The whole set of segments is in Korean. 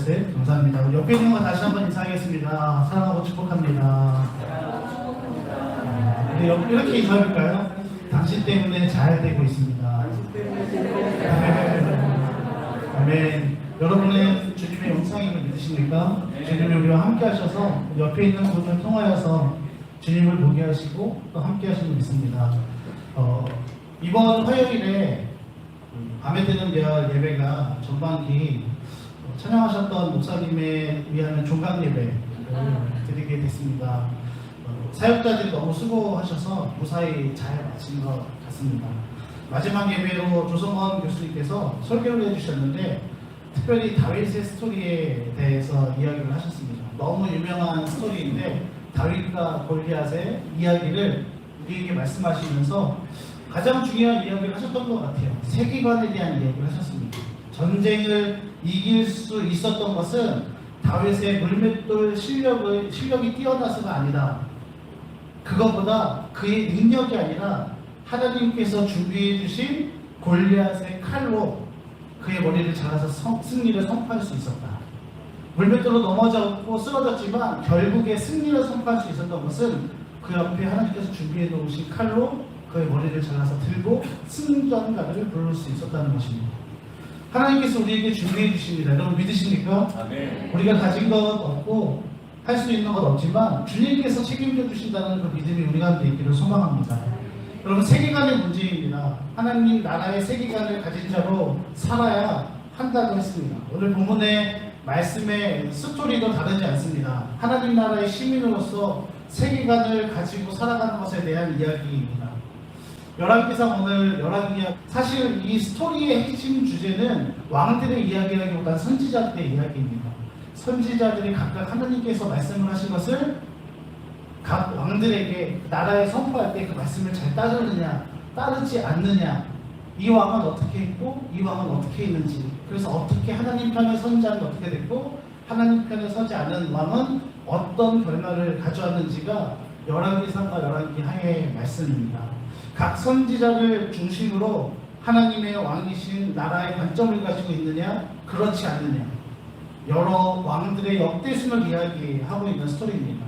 셋. 감사합니다. 우리 옆에 있는 거 다시 한번 인사하겠습니다. 사랑하고 축복합니다. 이렇게 인사할까요? 당신 때문에 잘 되고 있습니다. 아멘. 여러분의 주님의 영상임을 믿으십니까? 주님이 우리와 함께 하셔서 옆에 있는 분을 통하여서 주님을 보게 하시고 또 함께 하시는 믿습니다. 이번 화요일에 밤에 드는 별 예배가 전반기 찬양하셨던 목사님에 의한 종강 예배를 드리게 됐습니다. 사역자들이 너무 수고하셔서 무사히 잘 마친 것 같습니다. 마지막 예배로 조성원 교수님께서 설교를 해주셨는데 특별히 다윗의 스토리에 대해서 이야기를 하셨습니다. 너무 유명한 스토리인데 다윗과 골리앗의 이야기를 우리에게 말씀하시면서 가장 중요한 이야기를 하셨던 것 같아요. 세계관에 대한 이야기를 하셨습니다. 전쟁을 이길 수 있었던 것은 다윗의 물맷돌 실력이 뛰어나서가 아니다. 그것보다 그의 능력이 아니라 하나님께서 준비해 주신 골리앗의 칼로 그의 머리를 잘라서 승리를 선포할 수 있었다. 물맷돌로 넘어졌고 쓰러졌지만 결국에 승리를 선포할 수 있었던 것은 그 옆에 하나님께서 준비해 놓으신 칼로 그의 머리를 잘라서 들고 승전가를 부를 수 있었다는 것입니다. 하나님께서 우리에게 준비해 주십니다. 여러분 믿으십니까? 아멘. 우리가 가진 것 없고 할 수 있는 것 없지만 주님께서 책임져 주신다는 그 믿음이 우리 가운데 있기를 소망합니다. 여러분 세계관의 문제입니다. 하나님 나라의 세계관을 가진 자로 살아야 한다고 했습니다. 오늘 본문의 말씀의 스토리도 다르지 않습니다. 하나님 나라의 시민으로서 세계관을 가지고 살아가는 것에 대한 이야기입니다. 열왕기상 오늘 열왕기야 사실 이 스토리의 핵심 주제는 왕들의 이야기라기보다는 선지자들의 이야기입니다. 선지자들이 각각 하나님께서 말씀을 하신 것을 각 왕들에게 나라에 선포할 때 그 말씀을 잘 따르느냐 따르지 않느냐, 이 왕은 어떻게 했고 이 왕은 어떻게 했는지, 그래서 어떻게 하나님 편에 선 자는 어떻게 됐고 하나님 편에 서지 않은 왕은 어떤 결말을 가져왔는지가 열왕기상과 열왕기하의 말씀입니다. 각 선지자를 중심으로 하나님의 왕이신 나라의 관점을 가지고 있느냐 그렇지 않느냐, 여러 왕들의 역대순을 이야기하고 있는 스토리입니다.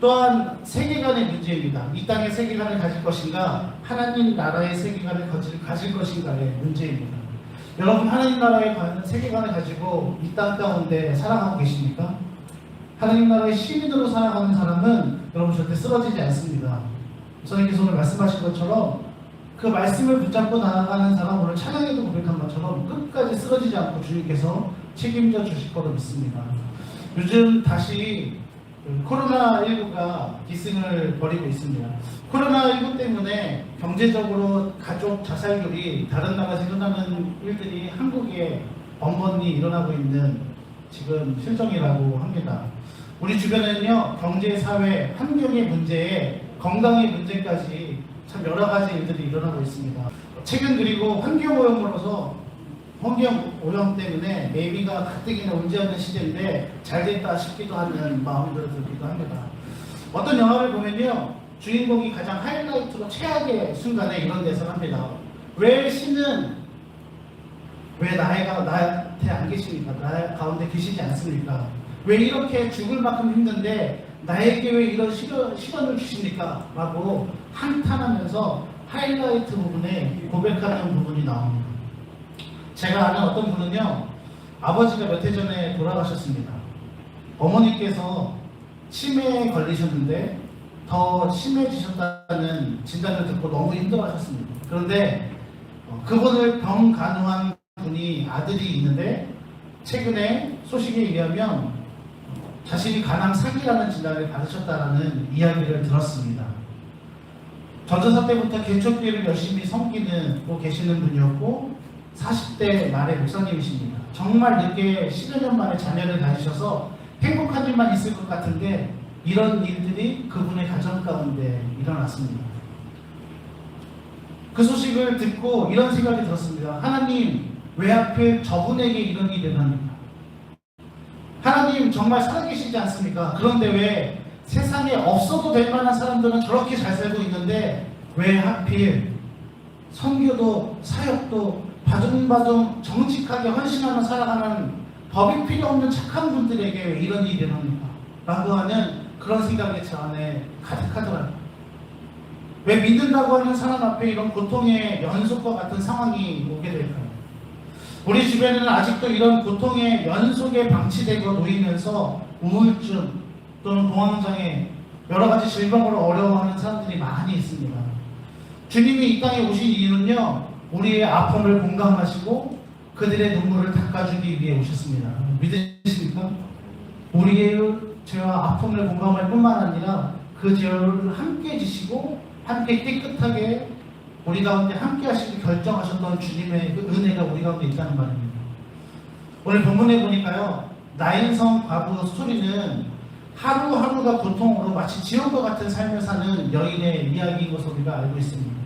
또한 세계관의 문제입니다. 이 땅의 세계관을 가질 것인가 하나님 나라의 세계관을 가질 것인가의 문제입니다. 여러분 하나님 나라의 세계관을 가지고 이 땅 가운데 살아가고 계십니까? 하나님 나라의 시민으로 살아가는 사람은 여러분 절대 쓰러지지 않습니다. 선생님께서 오늘 말씀하신 것처럼 그 말씀을 붙잡고 나아가는 사람, 오늘 찬양에도 고백한 것처럼 끝까지 쓰러지지 않고 주님께서 책임져 주실 거로 믿습니다. 요즘 다시 코로나19가 기승을 벌이고 있습니다. 코로나19 때문에 경제적으로 가족 자살률이 다른 나라에서 일어나는 일들이 한국에 번번이 일어나고 있는 지금 실정이라고 합니다. 우리 주변에는요, 경제, 사회, 환경의 문제에 건강의 문제까지 참 여러 가지 일들이 일어나고 있습니다. 최근 그리고 환경 오염 때문에 매미가 가뜩이나 온지않는 시대인데 잘 됐다 싶기도 하는 마음이 들기도 합니다. 어떤 영화를 보면요, 주인공이 가장 하이라이트로 최악의 순간에 이런 대사를 합니다. 왜 신은 왜 나한테 안 계십니까? 나 가운데 계시지 않습니까? 왜 이렇게 죽을 만큼 힘든데 나에게 왜 이런 시련을 주십니까? 라고 한탄하면서 하이라이트 부분에 고백하는 부분이 나옵니다. 제가 아는 어떤 분은요, 아버지가 몇 해 전에 돌아가셨습니다. 어머니께서 치매에 걸리셨는데 더 심해지셨다는 진단을 듣고 너무 힘들어하셨습니다. 그런데 그분을 병 간호한 분이 아들이 있는데 최근에 소식에 의하면 자신이 간암 4기라는 진단을 받으셨다는 이야기를 들었습니다. 전도사 때부터 개척교회를 열심히 섬기고 계시는 분이었고 40대 말의 목사님이십니다. 정말 늦게 10여 년 만에 자녀를 가지셔서 행복한 일만 있을 것 같은데 이런 일들이 그분의 가정 가운데 일어났습니다. 그 소식을 듣고 이런 생각이 들었습니다. 하나님, 왜 하필 저분에게 이런 일이 일어납니까? 하나님 정말 살아계시지 않습니까? 그런데 왜 세상에 없어도 될 만한 사람들은 저렇게 잘 살고 있는데 왜 하필 선교도 사역도 바둥바둥 정직하게 헌신하며 살아가는 법이 필요 없는 착한 분들에게 왜 이런 일이 일어납니까? 라고 하는 그런 생각이 제 안에 가득하더라고요. 왜 믿는다고 하는 사람 앞에 이런 고통의 연속과 같은 상황이 오게 될까요? 우리 주변에는 아직도 이런 고통의 연속에 방치되고 놓이면서 우울증 또는 공황장애 여러 가지 질병으로 어려워하는 사람들이 많이 있습니다. 주님이 이 땅에 오신 이유는요, 우리의 아픔을 공감하시고 그들의 눈물을 닦아주기 위해 오셨습니다. 믿으십니까? 우리의 죄와 아픔을 공감할 뿐만 아니라 그 죄를 함께 지시고 함께 깨끗하게 우리 가운데 함께 하시기 결정하셨던 주님의 그 은혜가 우리 가운데 있다는 말입니다. 오늘 본문에 보니까요, 나인성 과부 스토리는 하루하루가 고통으로 마치 지옥과 같은 삶을 사는 여인의 이야기인 것을 우리가 알고 있습니다.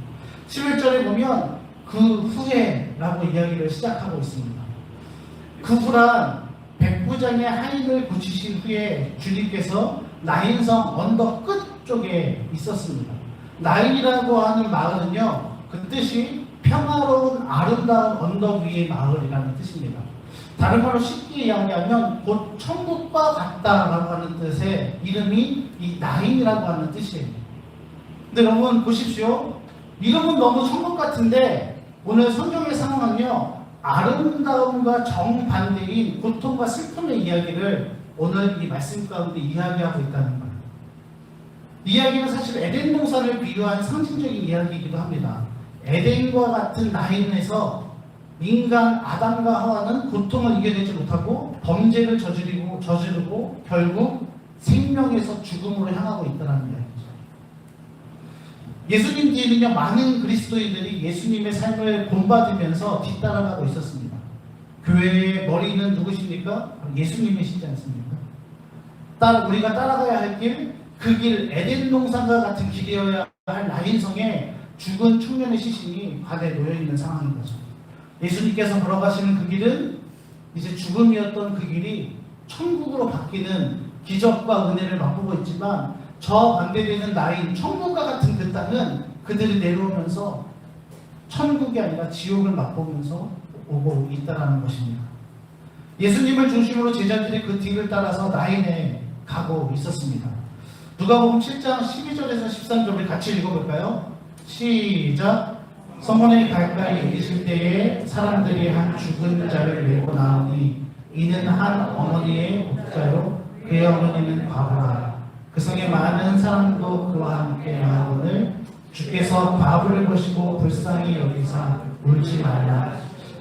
11절에 보면 그 후에라고 이야기를 시작하고 있습니다. 그 후란 백부장의 하인을 고치신 후에 주님께서 나인성 언덕 끝 쪽에 있었습니다. 나인이라고 하는 마을은요, 그 뜻이 평화로운 아름다운 언덕 위의 마을이라는 뜻입니다. 다른 말로 쉽게 이야기하면 곧 천국과 같다라고 하는 뜻의 이름이 이 나인이라고 하는 뜻이에요. 근데 여러분 보십시오. 이름은 너무 천국 같은데 오늘 성경의 상황은요, 아름다움과 정반대인 고통과 슬픔의 이야기를 오늘 이 말씀 가운데 이야기하고 있다는 거예요. 이야기는 사실 에덴 동산을 비유한 상징적인 이야기이기도 합니다. 에덴과 같은 나인에서 인간 아담과 하와는 고통을 이겨내지 못하고 범죄를 저지르고 결국 생명에서 죽음으로 향하고 있다는 이야기죠. 예수님 뒤에는요, 많은 그리스도인들이 예수님의 삶을 본받으면서 뒤따라가고 있었습니다. 교회의 머리는 누구십니까? 예수님이시지 않습니까? 우리가 따라가야 할 길, 그 길, 에덴 동산과 같은 길이어야 할 나인성에 죽은 청년의 시신이 바다에 놓여있는 상황인 거죠. 예수님께서 걸어가시는 그 길은 이제 죽음이었던 그 길이 천국으로 바뀌는 기적과 은혜를 맛보고 있지만, 저 반대되는 나인, 천국과 같은 그 땅은 그들이 내려오면서 천국이 아니라 지옥을 맛보면서 오고 있다는 것입니다. 예수님을 중심으로 제자들이 그 뒤를 따라서 나인에 가고 있었습니다. 누가복음 7장 12절에서 13절을 같이 읽어볼까요? 시작! 성문에 가까이 이르실 때에 사람들이 한 죽은 자를 메고 나오니 이는 한 어머니의 목자요 그의 어머니는 과부라. 그 성에 많은 사람도 그와 함께 나오거늘 주께서 과부를 보시고 불쌍히 여기사 울지 말라.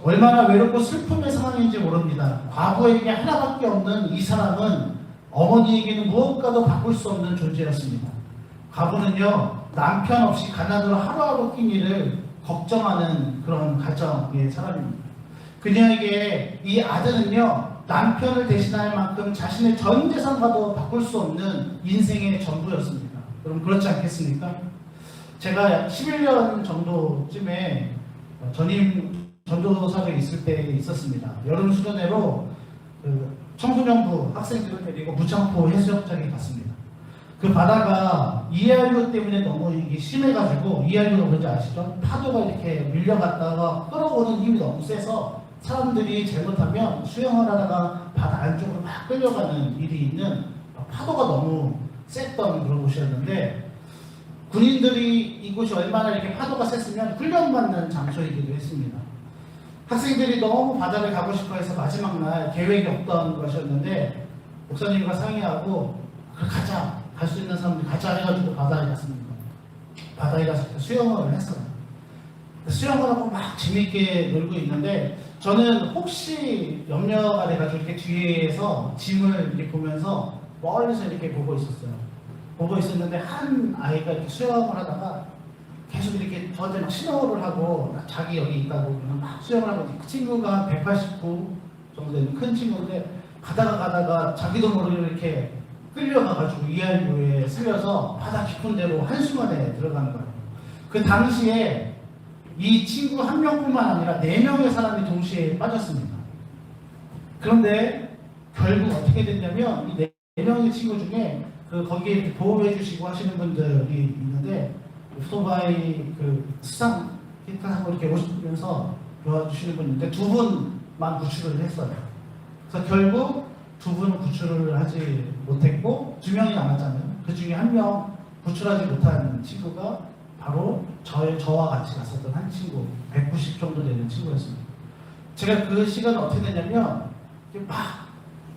얼마나 외롭고 슬픔의 상황인지 모릅니다. 과부에게 하나밖에 없는 이 사람은 어머니에게는 무엇과도 바꿀 수 없는 존재였습니다. 과부는요, 남편 없이 가난으로 하루하루 끼니를 걱정하는 그런 가정의 사람입니다. 그녀에게 이 아들은요, 남편을 대신할 만큼 자신의 전 재산과도 바꿀 수 없는 인생의 전부였습니다. 여러분 그렇지 않겠습니까? 제가 약 11년 정도쯤에 전임 전도사에 있을 때 있었습니다. 여름 수련회로 그 청소년부 학생들을 데리고 무창포 해수욕장에 갔습니다. 그 바다가 ERU 때문에 너무 이게 심해가지고, ERU가 뭔지 아시죠? 파도가 이렇게 밀려갔다가 끌어오는 힘이 너무 세서 사람들이 잘못하면 수영을 하다가 바다 안쪽으로 막 끌려가는 일이 있는, 파도가 너무 셌던 그런 곳이었는데, 군인들이 이곳이 얼마나 이렇게 파도가 셌으면 훈련받는 장소이기도 했습니다. 학생들이 너무 바다를 가고 싶어 해서 마지막 날 계획이 없던 것이었는데, 목사님과 상의하고 가자, 갈 수 있는 사람들이 가자 해가지고 바다에 갔습니다. 바다에 가서 수영을 했어요. 수영을 하고 막 재밌게 놀고 있는데, 저는 혹시 염려가 돼가지고 이렇게 뒤에서 짐을 이렇게 보면서 멀리서 이렇게 보고 있었어요. 보고 있었는데 한 아이가 이렇게 수영을 하다가 계속 이렇게 저한테 막 신호를 하고 자기 여기 있다고 막 수영을 하고, 그 친구가 189 정도 되는 큰 친구인데, 가다가 자기도 모르게 이렇게 끌려가가지고 ERU에 쓸려서 바다 깊은 데로 한순간에 들어가는 거예요. 그 당시에 이 친구 한 명뿐만 아니라 4명의 사람이 동시에 빠졌습니다. 그런데 결국 어떻게 됐냐면, 이 4명의 친구 중에 거기에 보호해 주시고 하시는 분들이 있는데, 오토바이 수상 기타 하고 이렇게 오시면서 도와주시는 분인데 2분만 구출을 했어요. 그래서 결국 두 분은 구출을 하지 못했고 2명이 남았잖아요. 그 중에 1명 구출하지 못한 친구가 바로 저와 같이 갔었던 한 친구, 190 정도 되는 친구였습니다. 제가 그 시간에 어떻게 됐냐면 막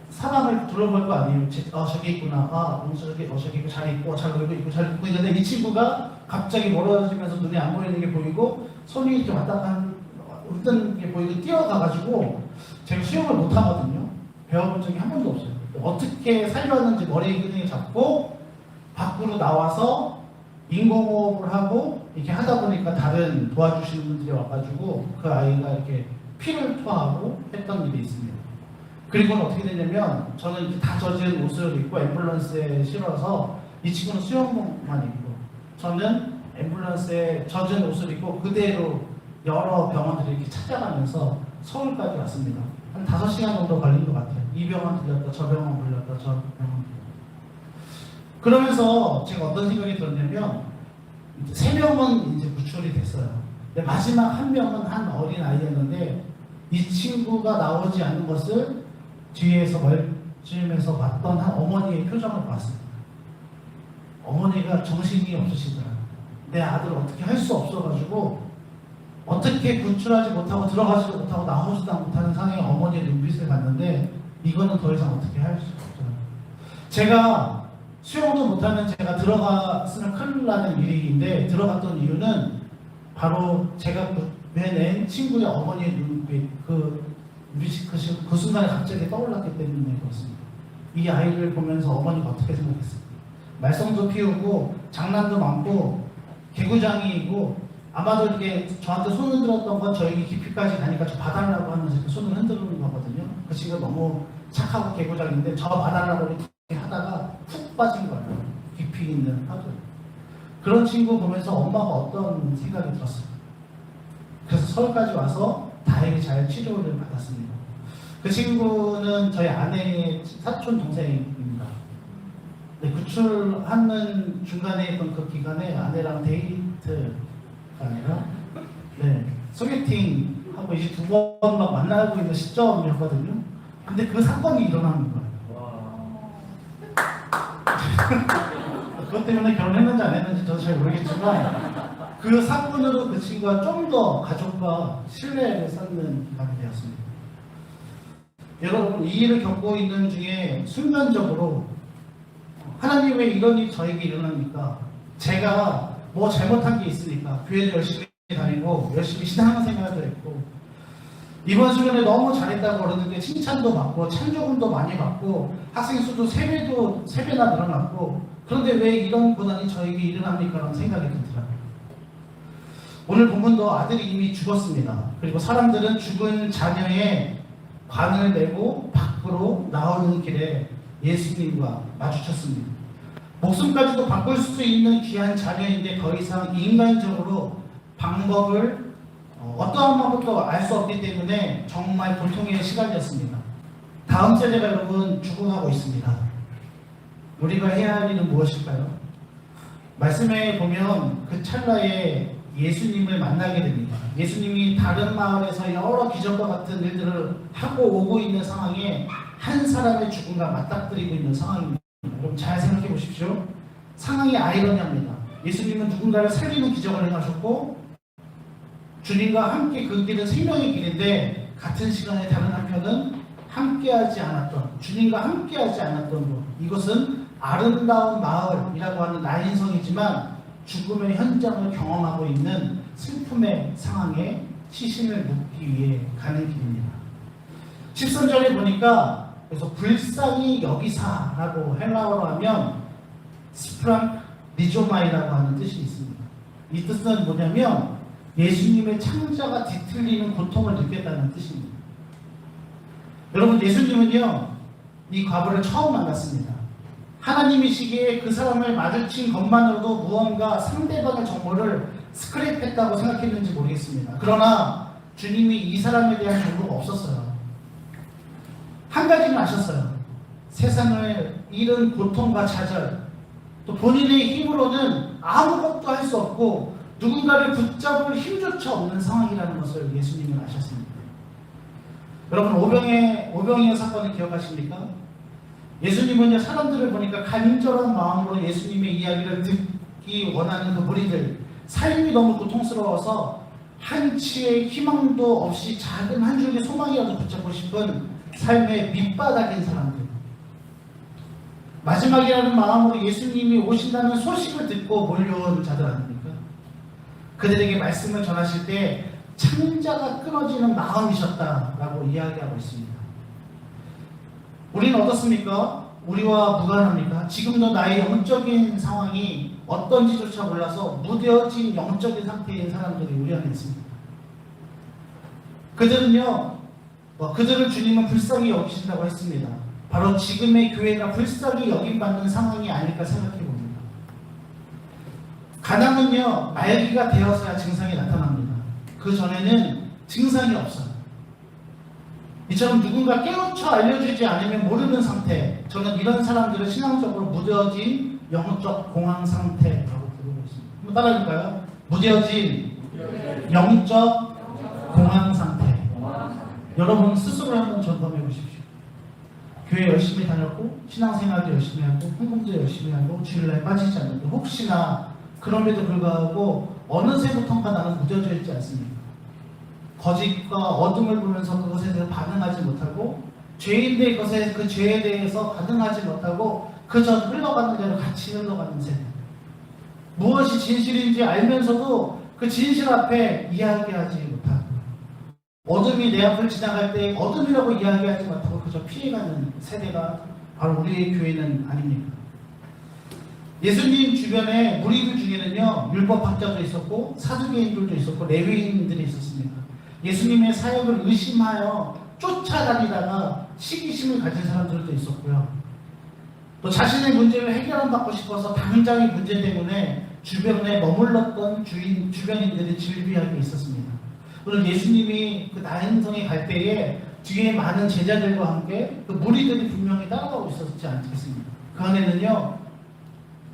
사람을 둘러볼 거 아니에요. 저기 있구나. 저기 있고 잘 있고 잘 놀고 있고 잘 있고 있는데 이 친구가 갑자기 멀어지면서 눈에 안 보이는 게 보이고 손이 이렇게 왔다 갔다 웃는 게 보이고 뛰어가가지고 제가 수영을 못 하거든요. 배워본 적이 한 번도 없어요. 어떻게 살려왔는지 머리에 끈을 잡고 밖으로 나와서 인공호흡을 하고 이렇게 하다 보니까 다른 도와주시는 분들이 와가지고 그 아이가 이렇게 피를 토하고 했던 일이 있습니다. 그리고는 어떻게 됐냐면 저는 이렇게 다 젖은 옷을 입고 앰뷸런스에 실어서 이 친구는 수영복만 입고 저는 앰뷸런스에 젖은 옷을 입고 그대로 여러 병원들을 이렇게 찾아가면서 서울까지 왔습니다. 한 5시간 정도 걸린 것 같아요. 이 병원 들렸다, 저 병원 들렸다, 저 병원 들렸다. 그러면서 제가 어떤 생각이 들었냐면 3명은 이제 구출이 됐어요. 근데 마지막 1명은 한 어린 아이였는데 이 친구가 나오지 않는 것을 뒤에서 멀쯤에서 봤던 한 어머니의 표정을 봤습니다. 어머니가 정신이 없으시더라고요. 내 아들을 어떻게 할 수 없어가지고 어떻게 구출하지 못하고 들어가지도 못하고 나오지도 못하는 상황의 어머니의 눈빛을 봤는데 이거는 더 이상 어떻게 할 수 없더라고요. 제가 수영도 못하면 제가 들어갔으면 큰일 나는 일인데 들어갔던 이유는 바로 제가 낸 친구의 어머니의 눈빛, 그 순간에 갑자기 떠올랐기 때문에 그렇습니다. 이 아이를 보면서 어머니가 어떻게 생각했을까? 말썽도 피우고 장난도 많고 개구장이고 아마도 이렇게 저한테 손을 들었던 건 저에게 깊이까지 가니까 저 봐달라고 하면서 이렇게 손을 흔드는 거거든요. 그 친구가 너무 착하고 개구장인데 저 봐달라고 이렇게 하다가 푹 빠진 거예요. 깊이 있는 파도에. 그런 친구 보면서 엄마가 어떤 생각이 들었어요. 그래서 서울까지 와서 다행히 잘 치료를 받았습니다. 그 친구는 저희 아내의 사촌 동생입니다. 네, 구출하는 중간에 있던 그 기간에 아내랑 데이트가 아니라 소개팅하고 이제 2번 막 만나고 있는 시점이었거든요. 근데 그 사건이 일어나는 거예요. 그것 때문에 결혼했는지 안 했는지 저도 잘 모르겠지만 그 사건으로 그 친구가 좀 더 가족과 신뢰를 쌓는 기간이 되었습니다. 여러분, 이 일을 겪고 있는 중에 순간적으로 하나님 왜 이런 일이 저에게 일어납니까? 제가 뭐 잘못한 게 있으니까 교회를 열심히 다니고 열심히 신앙생활도 했고 이번 수련회 너무 잘했다고 그러는데 칭찬도 받고 찬조금도 많이 받고 학생 수도 3배나 늘어났고 그런데 왜 이런 고난이 저에게 일어납니까? 라는 생각이 들더라고요. 오늘 본문도 아들이 이미 죽었습니다. 그리고 사람들은 죽은 자녀의 관을 내고 밖으로 나오는 길에 예수님과 마주쳤습니다. 목숨까지도 바꿀 수 있는 귀한 자녀인데 더 이상 인간적으로 방법을 어떠한 방법도 알 수 없기 때문에 정말 고통의 시간이었습니다. 다음 세대가 여러분 죽어가고 있습니다. 우리가 해야 할 일은 무엇일까요? 말씀에 보면 그 찰나에 예수님을 만나게 됩니다. 예수님이 다른 마을에서 여러 기적과 같은 일들을 하고 오고 있는 상황에 한 사람의 죽음과 맞닥뜨리고 있는 상황입니다. 여러분 잘 생각해 보십시오. 상황이 아이러니합니다. 예수님은 누군가를 살리는 기적을 행하셨고 주님과 함께 그 길은 생명의 길인데 같은 시간에 다른 한편은 함께하지 않았던 주님과 함께하지 않았던 것. 이것은 아름다운 마을이라고 하는 나인성이지만 죽음의 현장을 경험하고 있는 슬픔의 상황에 시신을 묻기 위해 가는 길입니다. 13절에 보니까 그래서 불쌍히 여기사라고 헬라어로 하면 스프랑 리조마이라고 하는 뜻이 있습니다. 이 뜻은 뭐냐면 예수님의 창자가 뒤틀리는 고통을 느꼈다는 뜻입니다. 여러분 예수님은요 이 과부를 처음 만났습니다. 하나님이시기에 그 사람을 마주친 것만으로도 무언가 상대방의 정보를 스크랩했다고 생각했는지 모르겠습니다. 그러나 주님이 이 사람에 대한 정보가 없었어요. 한 가지는 아셨어요. 세상을 잃은 고통과 좌절, 또 본인의 힘으로는 아무것도 할 수 없고 누군가를 붙잡을 힘조차 없는 상황이라는 것을 예수님은 아셨습니다. 여러분 오병이어 사건을 기억하십니까? 예수님은 사람들을 보니까 간절한 마음으로 예수님의 이야기를 듣기 원하는 그 무리들, 삶이 너무 고통스러워서 한치의 희망도 없이 작은 한 줄기 소망이라도 붙잡고 싶은 삶의 밑바닥인 사람들, 마지막이라는 마음으로 예수님이 오신다는 소식을 듣고 몰려온 자들 아닙니까? 그들에게 말씀을 전하실 때 창자가 끊어지는 마음이셨다라고 이야기하고 있습니다. 우리는 어떻습니까? 우리와 무관합니까? 지금도 나의 영적인 상황이 어떤지조차 몰라서 무뎌진 영적인 상태인 사람들이 우리 안에 있습니다. 그들은요, 그들을 주님은 불쌍히 여기신다고 했습니다. 바로 지금의 교회가 불쌍히 여김받는 상황이 아닐까 생각해 봅니다. 가난은요, 말기가 되어서야 증상이 나타납니다. 그 전에는 증상이 없어요. 이처럼 누군가 깨우쳐 알려주지 않으면 모르는 상태, 저는 이런 사람들을 신앙적으로 무뎌진 영적 공황 상태라고 부르고 있습니다. 한번 따라해볼까요? 무뎌진 영적 공황 상태. 여러분 스스로 한번 점검해 보십시오. 교회 열심히 다녔고 신앙생활도 열심히 하고 헌금도 열심히 하고 주일날 빠지지 않는데 혹시나 그럼에도 불구하고 어느새부턴가 나는 무뎌져 있지 않습니까? 거짓과 어둠을 보면서 그것에 대해서 반응하지 못하고 죄인들의 것에 그 죄에 대해서 반응하지 못하고 그저 흘러가는 대로 같이 흘러가는 세대. 무엇이 진실인지 알면서도 그 진실 앞에 이야기하지 못하고 어둠이 내 앞을 지나갈 때 어둠이라고 이야기하지 못하고 그저 피해가는 세대가 바로 우리의 교회는 아닙니까? 예수님 주변에 무리들 중에는요 율법학자도 있었고 사두개인들도 있었고 레위인들이 있었습니다. 예수님의 사역을 의심하여 쫓아다니다가 시기심을 가진 사람들도 있었고요. 또 자신의 문제를 해결받고 싶어서 당장의 문제 때문에 주변에 머물렀던 주변인들이 질비하게 있었습니다. 오늘 예수님이 그 나인성에 갈 때에 뒤에 많은 제자들과 함께 그 무리들이 분명히 따라가고 있었지 않겠습니까? 그 안에는요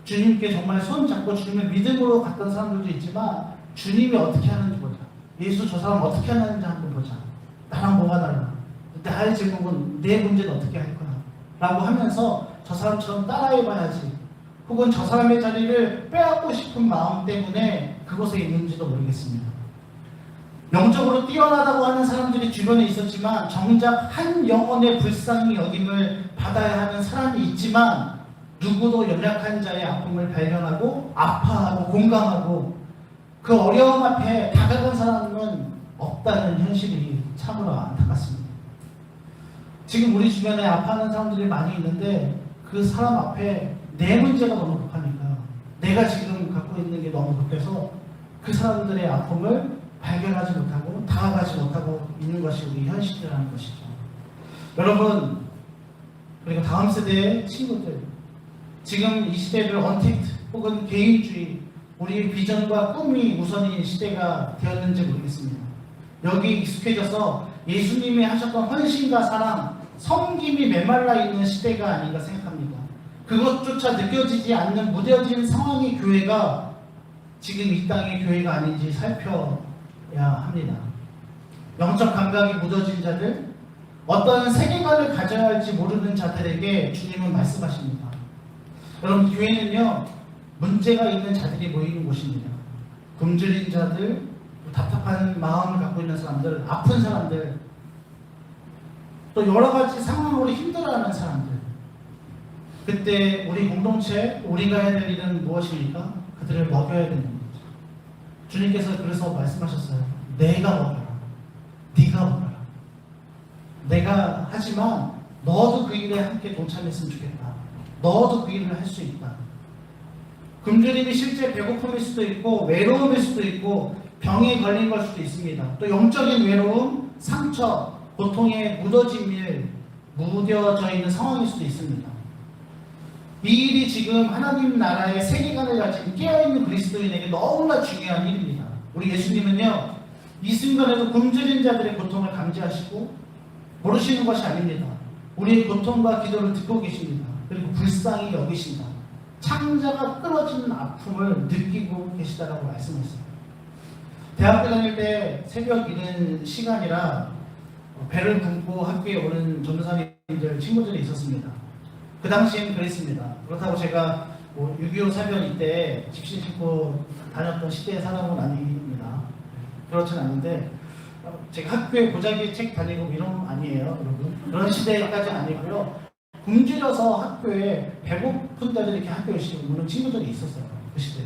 주님께 정말 손 잡고 주님을 믿음으로 갔던 사람들도 있지만 주님이 어떻게 하는지 보자. 예수 저 사람 어떻게 하는지 한번 보자. 나랑 뭐가 달라. 나의 제목은 내 문제는 어떻게 할 거야. 라고 하면서 저 사람처럼 따라해봐야지. 혹은 저 사람의 자리를 빼앗고 싶은 마음 때문에 그곳에 있는지도 모르겠습니다. 영적으로 뛰어나다고 하는 사람들이 주변에 있었지만 정작 한 영혼의 불쌍히 여김을 받아야 하는 사람이 있지만 누구도 연약한 자의 아픔을 발견하고 아파하고 공감하고 그 어려움 앞에 다가간 사람은 없다는 현실이 참으로 안타깝습니다. 지금 우리 주변에 아파하는 사람들이 많이 있는데 그 사람 앞에 내 문제가 너무 급하니까 내가 지금 갖고 있는 게 너무 급해서 그 사람들의 아픔을 발견하지 못하고 다가가지 못하고 있는 것이 우리 현실이라는 것이죠. 여러분, 그리고 다음 세대의 친구들, 지금 이 시대를 언택트 혹은 개인주의, 우리의 비전과 꿈이 우선인 시대가 되었는지 모르겠습니다. 여기 익숙해져서 예수님이 하셨던 헌신과 사랑, 섬김이 메말라 있는 시대가 아닌가 생각합니다. 그것조차 느껴지지 않는 무뎌진 상황의 교회가 지금 이 땅의 교회가 아닌지 살펴야 합니다. 영적 감각이 무뎌진 자들, 어떤 세계관을 가져야 할지 모르는 자들에게 주님은 말씀하십니다. 여러분, 교회는요 문제가 있는 자들이 모이는 곳입니다. 굶주린 자들, 답답한 마음을 갖고 있는 사람들, 아픈 사람들, 또 여러 가지 상황으로 힘들어하는 사람들. 그때 우리 공동체, 우리가 해야 될 일은 무엇입니까? 그들을 먹여야 되는 거죠. 주님께서 그래서 말씀하셨어요. 내가 먹여라. 네가 먹여라. 내가 하지만 너도 그 일에 함께 동참했으면 좋겠다. 너도 그 일을 할 수 있다. 굶주림이 실제 배고픔일 수도 있고 외로움일 수도 있고 병에 걸린 걸 수도 있습니다. 또 영적인 외로움, 상처, 고통에 무뎌진 일, 무뎌져 있는 상황일 수도 있습니다. 이 일이 지금 하나님 나라의 세계관을 가진 깨어있는 그리스도인에게 너무나 중요한 일입니다. 우리 예수님은요 이 순간에도 굶주린 자들의 고통을 감지하시고 모르시는 것이 아닙니다. 우리의 고통과 기도를 듣고 계십니다. 그리고 불쌍히 여기신다. 창자가 끊어지는 아픔을 느끼고 계시다라고 말씀했어요. 대학교 다닐 때 새벽 이른 시간이라 배를 굶고 학교에 오는 전도사님들 친구들이 있었습니다. 그 당시엔 그랬습니다. 그렇다고 제가 6.25 사변 이때 집신 신고 다녔던 시대의 사람은 아닙니다. 그렇진 않은데 제가 학교에 보자기 책 다니고 이런 건 아니에요, 여러분. 그런 시대까지 아니고요. 굶주려서 학교에 배고픈 자들이 이렇게 학교에 오는 친구들이 있었어요. 그 시대에.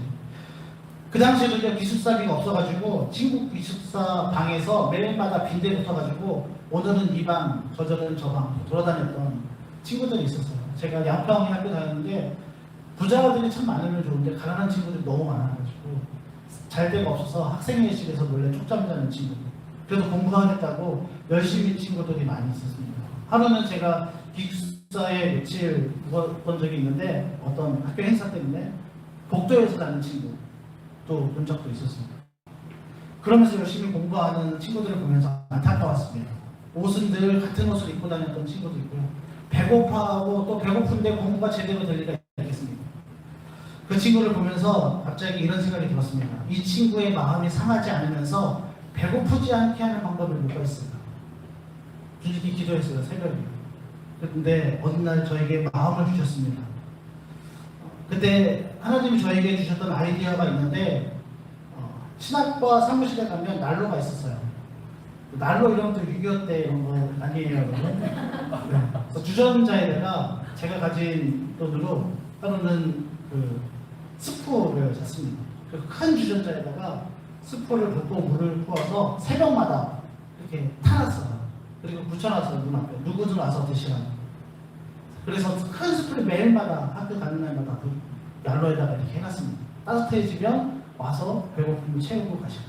그 당시에도 이제 기숙사비가 없어가지고 친구 기숙사 방에서 매일마다 빈대 붙어가지고 오늘은 이 방, 저절은 저 방 돌아다녔던 친구들이 있었어요. 제가 양평에 학교 다녔는데 부자들이 참 많으면 좋은데 가난한 친구들이 너무 많아가지고 잘 데가 없어서 학생회실에서 몰래 쪽잠 자는 친구들. 그래서 공부하겠다고 열심히 친구들이 많이 있었습니다. 하루는 제가 기숙사에 며칠 묵었던 적이 있는데 어떤 학교 행사 때문에 복도에서 자는 친구 또 본 적도 있었습니다. 그러면서 열심히 공부하는 친구들을 보면서 안타까웠습니다. 옷은 늘 같은 옷을 입고 다녔던 친구도 있고요. 배고파하고 또 배고픈데 공부가 제대로 될 리가 있겠습니까? 그 친구를 보면서 갑자기 이런 생각이 들었습니다. 이 친구의 마음이 상하지 않으면서 배고프지 않게 하는 방법을 못 봤습니다. 주님께 기도했어요, 새벽에. 그런데 어느 날 저에게 마음을 주셨습니다. 그때 하나님이 저에게 주셨던 아이디어가 있는데 신학과 사무실에 가면 난로가 있었어요. 난로 이런 것도 6.25 때 이런 거 아니에요, 여러분. 네. 그래서 주전자에다가 제가 가진 돈으로 하루는 그 스프를 샀습니다. 그 큰 주전자에다가 스프를 붓고 물을 부어서 새벽마다 이렇게 타놨어요. 그리고 붙여놨어요, 문 앞에. 누구든 와서 드시라고. 그래서 큰 스프를 매일마다 학교 가는 날마다 그 난로에다가 이렇게 해놨습니다. 따뜻해지면 와서 배고픔을 채우고 가시라.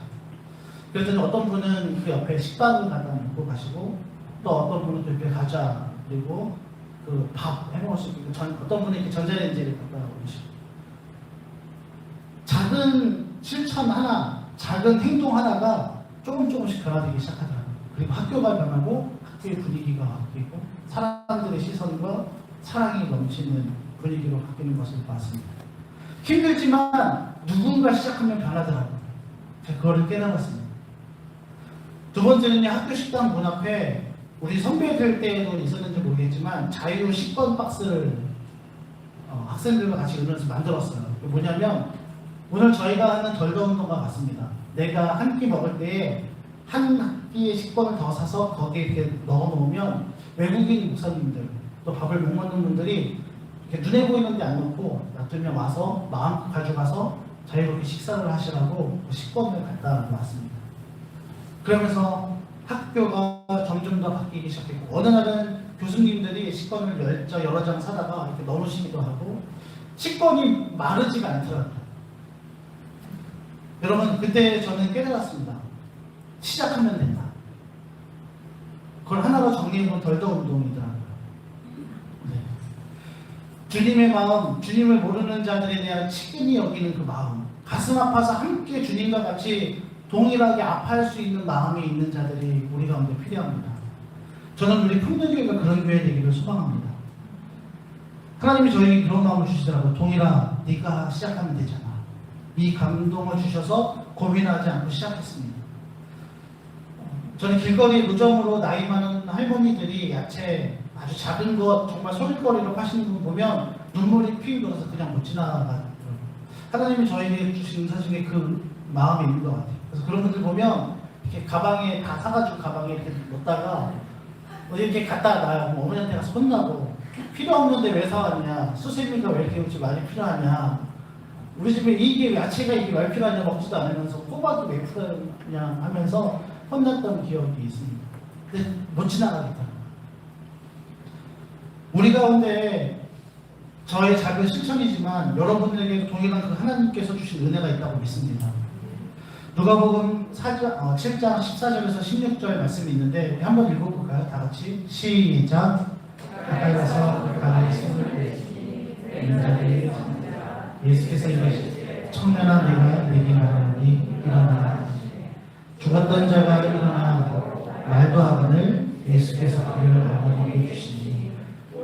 그랬더니 어떤 분은 그 옆에 식빵을 갖다 놓고 가시고 또 어떤 분은 그 옆에 과자 그리고 그 밥 해먹을 수 있고 어떤 분은 이렇게 전자레인지를 갖다 놓으시고 작은 실천 하나, 작은 행동 하나가 조금씩 변화되기 시작하더라고요. 그리고 학교가 변하고 학교의 분위기가 바뀌고 사람들의 시선과 사랑이 넘치는 분위기로 바뀌는 것을 봤습니다. 힘들지만 누군가 시작하면 변하더라고요. 제가 그거를 깨달았습니다. 두 번째는 학교 식당 문 앞에 우리 선배될 때에도 있었는지 모르겠지만 자유 식권 박스를 학생들과 같이 은연에서 만들었어요. 뭐냐면 오늘 저희가 하는 덜더운동과 같습니다. 내가 한 끼 먹을 때에 한 끼의 식권을 더 사서 거기에 이렇게 넣어 놓으면 외국인 목사님들 또 밥을 못 먹는 분들이 이렇게 눈에 보이는 데 안 넣고 놔두면 와서 마음껏 가져가서 자유롭게 식사를 하시라고 식권을 갖다 놨습니다. 그러면서 학교가 점점 더 바뀌기 시작했고 어느 날은 교수님들이 식권을 여러 장 사다가 이렇게 넣으시기도 하고 식권이 마르지가 않더라고요. 여러분 그때 저는 깨달았습니다. 시작하면 된다. 그걸 하나로 정리해본 덜더운동이더라고요. 네. 주님의 마음, 주님을 모르는 자들에 대한 치근히 여기는 그 마음, 가슴 아파서 함께 주님과 같이 동일하게 아파할 수 있는 마음이 있는 자들이 우리 가운데 필요합니다. 저는 우리 풍년교회가 그런 교회 되기를 소망합니다. 하나님이 저에게 그런 마음을 주시더라고요. 동일아, 네가 시작하면 되잖아. 이 감동을 주셔서 고민하지 않고 시작했습니다. 저는 길거리 무정으로 나이 많은 할머니들이 야채 아주 작은 것 정말 소일거리로 파시는 분 보면 눈물이 피 흘러서 그냥 못 지나가더라고요. 하나님이 저에게 주신 사실에 그 마음이 있는 것 같아요. 그래서 그런 분들 보면 이렇게 가방에 다 사가지고 가방에 이렇게 넣다가 이렇게 갖다 놔요. 뭐 어머니한테 가서 혼나고 필요 없는데 왜 사왔냐, 수세미가 왜 이렇게 많이 필요하냐, 우리 집에 이게 야채가 이게 왜 필요하냐, 먹지도 않으면서 뽑아도 왜 필요하냐 하면서 혼났던 기억이 있습니다. 근데 못 지나가겠다. 우리 가운데 저의 작은 실천이지만 여러분들에게도 동일한 그 하나님께서 주신 은혜가 있다고 믿습니다. 누가복음 7장 14절에서 16절 말씀이 있는데 우리 한번 읽어볼까요? 다 같이 시작. 가까이 가서 가까이 손을 대시니 인자들이 예수께서 이르시되 청년아 내가 네게 말하노니 일어나라. 죽었던 자가 일어나고 말도 하거늘 예수께서 그를 아버지께 주시니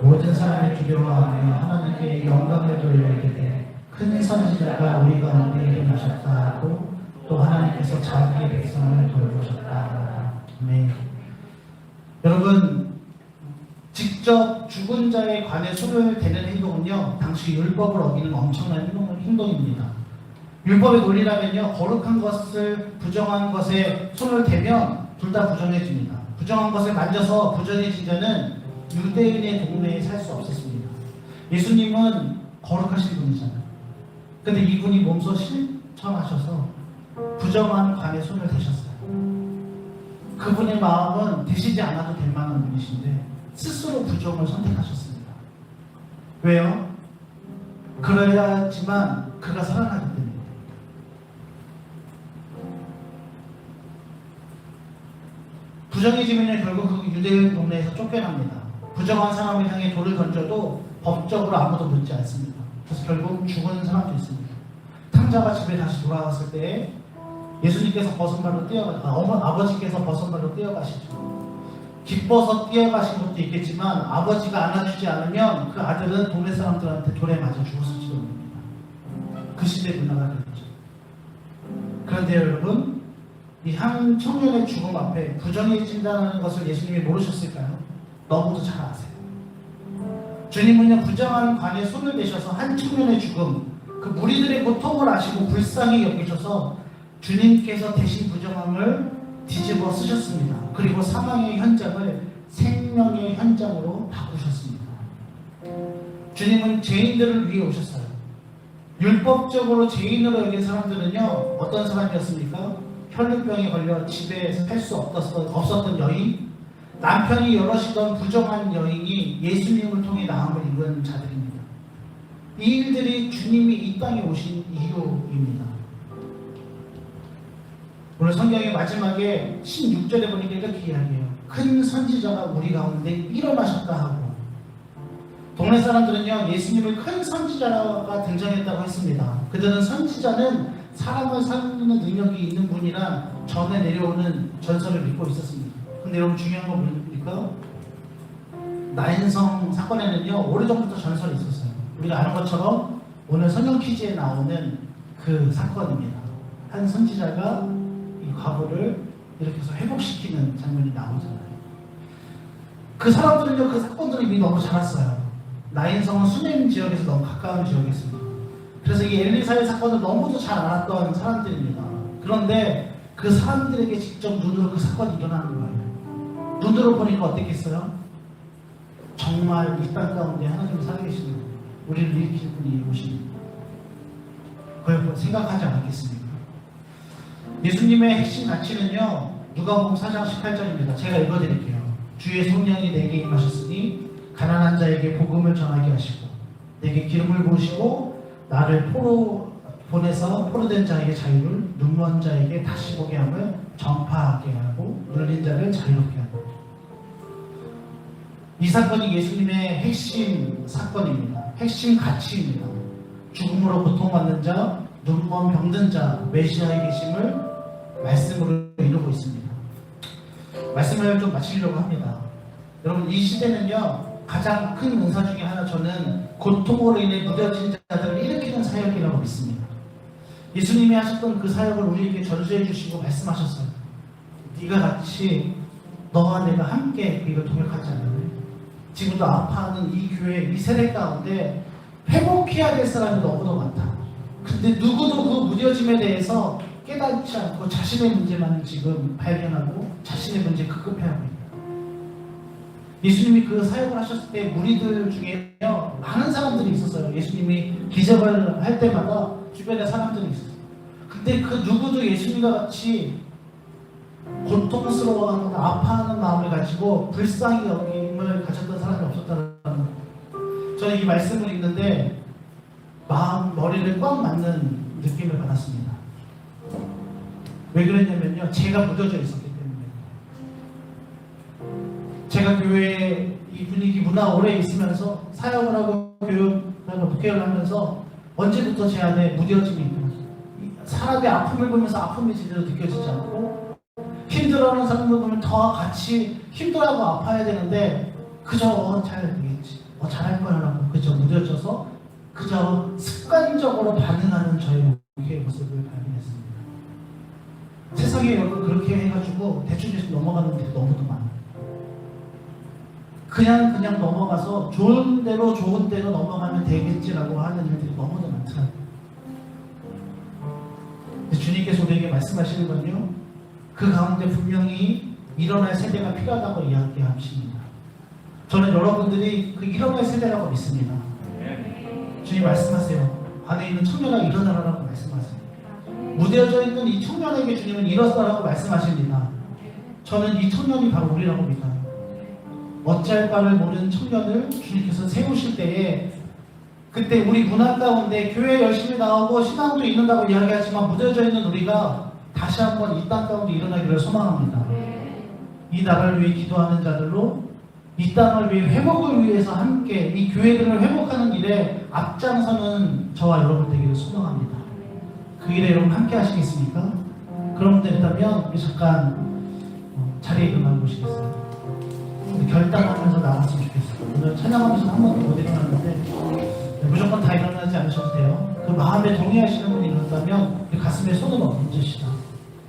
모든 사람이 두려워하며 하나님께 영광을 돌리게 돼 큰 선지자가 우리 가운데 일어나셨다 하고 또 하나님께서 자기 백성을 돌보셨다. 아멘. 여러분, 직접 죽은 자에 관해 손을 대는 행동은요, 당시 율법을 어기는 엄청난 행동입니다. 율법의 논리라면요, 거룩한 것을 부정한 것에 손을 대면 둘 다 부정해집니다. 부정한 것을 만져서 부정해진 자는 유대인의 동네에 살 수 없었습니다. 예수님은 거룩하신 분이잖아요. 근데 이분이 몸소 실천하셔서 부정한 관에 손을 대셨어요. 그분의 마음은 대시지 않아도 될 만한 분이신데 스스로 부정을 선택하셨습니다. 왜요? 그래야지만 그가 살아나기 때문에. 부정해지면 결국 그 유대인 동네에서 쫓겨납니다. 부정한 사람을 향해 돌을 던져도 법적으로 아무도 묻지 않습니다. 그래서 결국 죽은 사람도 있습니다. 탕자가 집에 다시 돌아왔을 때 예수님께서 버선발로 아버지께서 버선발로 뛰어가시죠. 기뻐서 뛰어가신 것도 있겠지만 아버지가 안아주지 않으면 그 아들은 동네 사람들한테 돌에 맞아 죽었을지도 모릅니다. 그 시대 문화가 그랬죠. 그런데 여러분, 이 한 청년의 죽음 앞에 부정해진다는 것을 예수님이 모르셨을까요? 너무도 잘 아세요. 주님은요, 부정한 관에 손을 대셔서 한 청년의 죽음, 그 무리들의 고통을 아시고 불쌍히 여기셔서 주님께서 대신 부정함을 뒤집어 쓰셨습니다. 그리고 사망의 현장을 생명의 현장으로 바꾸셨습니다. 주님은 죄인들을 위해 오셨어요. 율법적으로 죄인으로 여긴 사람들은요, 어떤 사람이었습니까? 혈루병에 걸려 집에 살 수 없었던 여인, 남편이 여럿이던 부정한 여인이 예수님을 통해 나음을 입은 자들입니다. 이 일들이 주님이 이 땅에 오신 이유입니다. 오늘 성경의 마지막에 16절에 보니까 이렇게 이야기해요. 큰 선지자가 우리 가운데 일어나셨다 하고, 동네 사람들은요, 예수님을 큰 선지자가 등장했다고 했습니다. 그들은 선지자는 사람을 살리는 능력이 있는 분이라 전에 내려오는 전설을 믿고 있었습니다. 근데 여러분, 중요한 건 뭡니까? 나인성 사건에는요, 오래전부터 전설이 있었어요. 우리가 아는 것처럼 오늘 성경 퀴즈에 나오는 그 사건입니다. 한 선지자가 이 과거를 이렇게 해서 회복시키는 장면이 나오잖아요. 그 사람들은요, 그 사건들을 이미 너무 잘 알았어요. 나인성은 수냄 지역에서 너무 가까운 지역이었습니다. 그래서 이 엘리사의 사건을 너무도 잘 알았던 사람들입니다. 그런데 그 사람들에게 직접 눈으로 그 사건이 일어나는 거예요. 눈으로 보니까 어땠겠어요? 정말 이 땅 가운데 하나님이 살아계시는 분, 우리를 일으킬 분이 오십니다. 그걸 생각하지 않겠습니까? 예수님의 핵심 가치는요, 누가복음 4장 18절입니다. 제가 읽어드릴게요. 주의 성령이 내게 임하셨으니 가난한 자에게 복음을 전하게 하시고 내게 기름을 부으시고 나를 보내서 포로된 자에게 자유를, 눈먼 자에게 다시 보게 함을 전파하게 하고 눌린 자를 자유롭게 하고. 이 사건이 예수님의 핵심 사건입니다. 핵심 가치입니다. 죽음으로 고통받는 자, 눈먼 병든 자, 메시아의 계심을 말씀으로 이루고 있습니다. 말씀을 좀 마치려고 합니다. 여러분, 이 시대는요, 가장 큰 은사 중에 하나, 저는 고통으로 인해 무뎌진 자들을 일으키는 사역이라고 믿습니다. 예수님이 하셨던 그 사역을 우리에게 전수해 주시고 말씀하셨어요. 네가 같이 너와 내가 함께 이걸 동역하지 않으면 지금도 아파하는 이 교회, 이 세대 가운데 회복해야 될 사람이 너무도 많다. 근데 누구도 그 무뎌짐에 대해서 깨닫지 않고 자신의 문제만 지금 발견하고 자신의 문제에 급급해하고 있다. 예수님이 그 사역을 하셨을 때 무리들 중에요, 많은 사람들이 있었어요. 예수님이 기적을 할 때마다 주변에 사람들이 있었어요. 근데 그 누구도 예수님과 같이 고통스러워하는, 아파하는 마음을 가지고 불쌍히 여김을 가졌던 사람이 없었다는 거예요. 저는 이 말씀을 읽는데 머리를 꽉 맞는 느낌을 받았습니다. 왜 그랬냐면요, 제가 묻어져 있었기 때문에. 제가 교회에 이 분위기 문화 오래 있으면서 사역을 하고 교육하고 목회를 하면서 언제부터 제 안에 무뎌짐이 있더라고요. 사람의 아픔을 보면서 아픔이 제대로 느껴지지 않고, 힘들어하는 사람들 보면 더 같이 힘들어하고 아파야 되는데 그저 잘 되겠지, 잘할 거야 라고 그저 무뎌져서 그저 습관적으로 반응하는 저의 목회의 모습을 발견했습니다. 세상에 여러분 그렇게 해가지고 대충 넘어가는 게 너무도 많아요. 그냥 넘어가서 좋은 대로 넘어가면 되겠지라고 하는 일들이 너무나 많잖아요. 주님께서 우리에게 말씀하시는 건요, 그 가운데 분명히 일어날 세대가 필요하다고 이야기하십니다. 저는 여러분들이 그 일어날 세대라고 믿습니다. 주님 말씀하세요. 안에 있는 청년아 일어나라라고 말씀하세요. 무뎌져 있는 이 청년에게 주님은 일어서라고 말씀하십니다. 저는 이 청년이 바로 우리라고 믿어요. 어찌할 바를 모르는 청년을 주님께서 세우실 때에, 그때 우리 문화 가운데 교회 열심히 나오고 신앙도 있는다고 이야기하지만 무뎌져 있는 우리가 다시 한번 이 땅 가운데 일어나기를 소망합니다. 이 나라를 위해 기도하는 자들로 이 땅을 위해 회복을 위해서 함께 이 교회들을 회복하는 일에 앞장서는 저와 여러분 되기를 소망합니다. 그 일에 여러분 함께 하시겠습니까? 그런 분들 있다면 우리 잠깐 자리에 일어나 보시겠어요? 우리 결단하면서 나갔으면 좋겠어요. 오늘 찬양하면서 한 번도 못 일어났는데 무조건 다 일어나지 않으셔도 돼요. 그 마음에 동의하시는 분이 있다면 우리 가슴에 손을 얹으시다.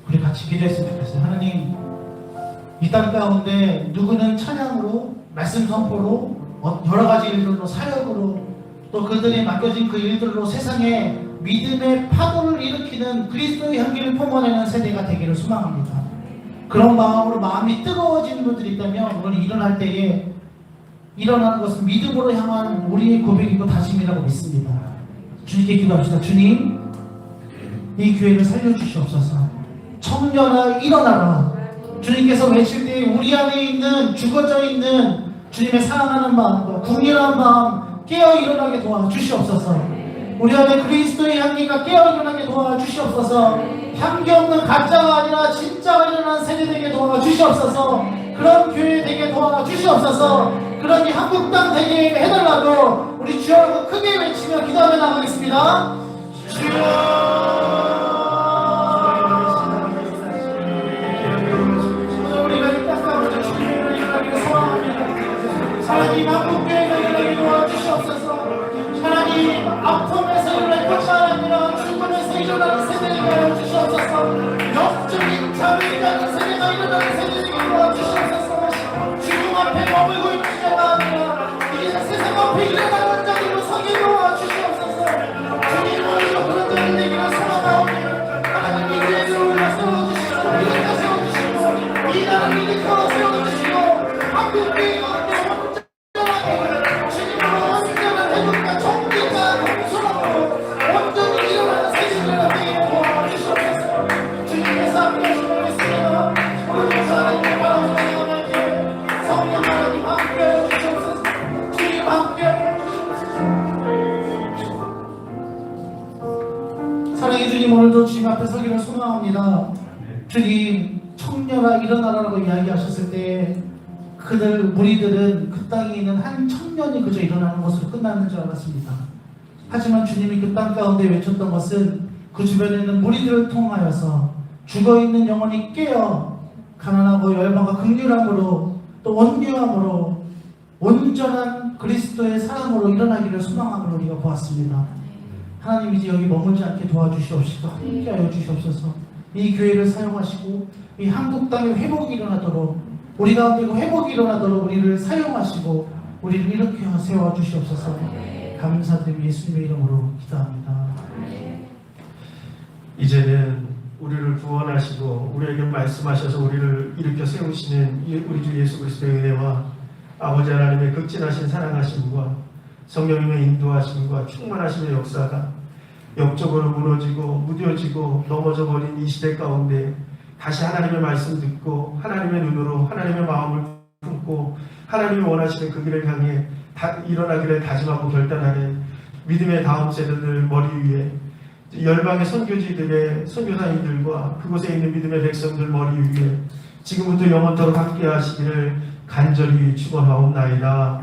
우리 같이 기도했으면 좋겠어요. 하나님, 이 땅 가운데 누구는 찬양으로, 말씀 선포로, 여러 가지 일들로, 사역으로, 또 그들이 맡겨진 그 일들로 세상에 믿음의 파도를 일으키는 그리스도의 향기를 뿜어내는 세대가 되기를 소망합니다. 그런 마음으로 마음이 뜨거워지는 분들이 있다면 오늘 일어날 때에 일어나는 것은 믿음으로 향한 우리의 고백이고 다짐이라고 믿습니다. 주님께 기도합시다. 주님, 이 교회를 살려주시옵소서. 청년아 일어나라. 주님께서 외칠 때 우리 안에 있는 죽어져 있는 주님의 사랑하는 마음과 궁일한 마음 깨어 일어나게 도와주시옵소서. 우리 안에 그리스도의 향기가 깨어 일어나게 도와주시옵소서. 향기 없는 가짜가 아니라 진짜가 일어나는 세대 되게 도와주시옵소서. 그런 교회 되게 도와주시옵소서. 그런 이 한국 땅 되게 해달라고 우리 주여 여러분 크게 외치며 기도하며 나가겠습니다. 주여, 하나님 한국교회가 일어나게 도와주시옵소서. 하나님 아픔에서 일어날 것만 아니라 죽음에서 일어나는 세대가 되어 주시옵소서. 영적인 자유가 있는 세대가 일어나는 세대가 도와주시옵소서. 죽음 앞에 머물고 있는 자가 아니라 이 세상 앞에 일어나는 자들로 서게 도와주시옵소서. 주님 오늘도 그런 자들 되기를 소망하오니 하나님 이 교회를 올려 세워주시고 일으켜 세워주시고 이 나라를 일으켜 세워주시고 한국교회가 사랑의 주님, 오늘도 주님 앞에 서기를 소망합니다. 주님, 청년아 일어나라고 이야기하셨을 때 그들 무리들은 그 땅에 있는 한 청년이 그저 일어나는 것으로 끝나는 줄 알았습니다. 하지만 주님이 그 땅 가운데 외쳤던 것은 그 주변에 있는 무리들을 통하여서 죽어있는 영혼이 깨어 가난하고 열방과 긍휼함으로 또 온유함으로 온전한 그리스도의 사랑으로 일어나기를 소망함을 우리가 보았습니다. 하나님 이제 여기 머물지 않게 도와주시옵시고 함께하여 주시옵소서. 이 교회를 사용하시고 이 한국 땅에 회복이 일어나도록 우리 가운데 회복이 일어나도록 우리를 사용하시고 우리를 일으켜 세워주시옵소서. 감사드리며 예수님의 이름으로 기도합니다. 이제는 우리를 구원하시고 우리에게 말씀하셔서 우리를 일으켜 세우시는 우리 주 예수 그리스도의 은혜와 아버지 하나님의 극진하신 사랑하심과 성령님의 인도하심과 충만하심의 역사가 영적으로 무너지고 무뎌지고 넘어져 버린 이 시대 가운데 다시 하나님의 말씀 듣고 하나님의 눈으로 하나님의 마음을 품고 하나님이 원하시는 그 길을 향해 일어나기를 다짐하고 결단하는 믿음의 다음 세대들 머리 위에 열방의 선교지들의 선교사님들과 그곳에 있는 믿음의 백성들 머리 위에 지금부터 영원토록 함께 하시기를 간절히 축원하옵나이다.